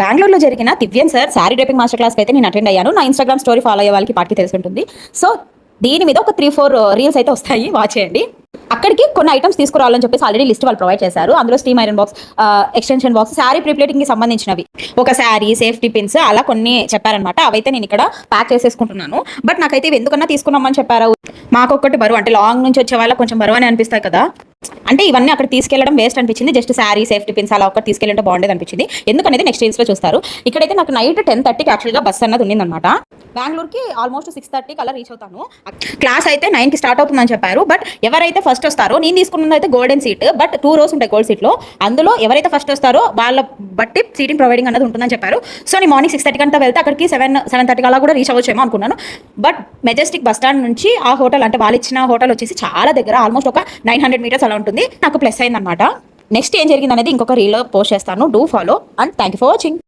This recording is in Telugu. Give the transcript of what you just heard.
బెంగళూరులో జరిగిన దివ్యన్ సార్ శారీ డ్రైపింగ్ మాస్టర్ క్లాస్కి అయితే నేను అటెండ్ అయ్యాను. నా ఇన్స్టాగ్రామ్ స్టోరీ ఫాలో అయ్యే వాళ్ళకి పాటికి తెలిసి ఉంటుంది. సో దీని మీద ఒక 3-4 రీల్స్ అయితే వస్తాయి, వాచ్ చేయండి. అక్కడికి కొన్ని ఐటమ్స్ తీసుకురావాలని చెప్పేసి ఆల్రెడీ లిస్ట్ వాళ్ళు ప్రొవైడ్ చేశారు. అందులో steam iron box, extension box, sari ప్రీప్లేటింగ్కి సంబంధించినవి, ఒక శారీ, సేఫ్టీ పిన్స్ అలా కొన్ని చెప్పారనమాట. అవైతే నేను ఇక్కడ ప్యాక్ చేసేసుకుంటున్నాను. బట్ నాకైతే ఇవి ఎందుకన్నా తీసుకున్నామని చెప్పారు. మాకొక్కటి బరువు, అంటే లాంగ్ నుంచి వచ్చే వాళ్ళకి కొంచెం బరువు అని అనిపిస్తాయి కదా, అంటే ఇవన్నీ అక్కడ తీసుకెళ్లడం వేస్ట్ అనిపించింది. జస్ట్ శారీ, సేఫ్టీ పిన్స్ అలా ఒకటి తీసుకెళ్ళంటే బాగుండేది అనిపించింది. ఎందుకనేది నెక్స్ట్ రీల్స్లో చూస్తారు. ఇక్కడైతే నాకు నైట్ 10:30కి యాక్చువల్గా బస్ అన్నది ఉండిందనమాట. బెంగళూరుకి ఆల్మోస్ట్ 6:30కి అలా రీచ్ అవుతాను. క్లాస్ అయితే 9కి స్టార్ట్ అవుతుందని చెప్పారు. బట్ ఎవరైతే ఫస్ట్ వస్తారో, నేను తీసుకున్నది అయితే గోల్డెన్ సీట్, బట్ 2 rows ఉంటాయి గోల్డ్ సీట్లో. అందులో ఎవరైతే ఫస్ట్ వస్తారో వాళ్ళ బట్టి సీటింగ్ ప్రొవైడింగ్ అనేది ఉంటుందని చెప్పారు. సో నేను మార్నింగ్ 6:30 కంటే వెళ్తే అక్కడికి 7-7:30 అలా కూడా రీచ్ అవ్వచ్చేమో అనుకున్నాను. బట్ మెజెస్టిక్ బస్ స్టాండ్ నుంచి ఆ హోటల్, అంటే వాళ్ళు ఇచ్చిన హోటల్ వచ్చేసి చాలా దగ్గర, ఆల్మోస్ట్ ఒక 900 meters అలా ఉంటుంది. నాకు ప్లస్ అయిందనమాట. నెక్స్ట్ ఏం జరిగింది అనేది ఇంకొక రీల్లో పోస్ట్ చేస్తాను. Do follow and thank you for watching.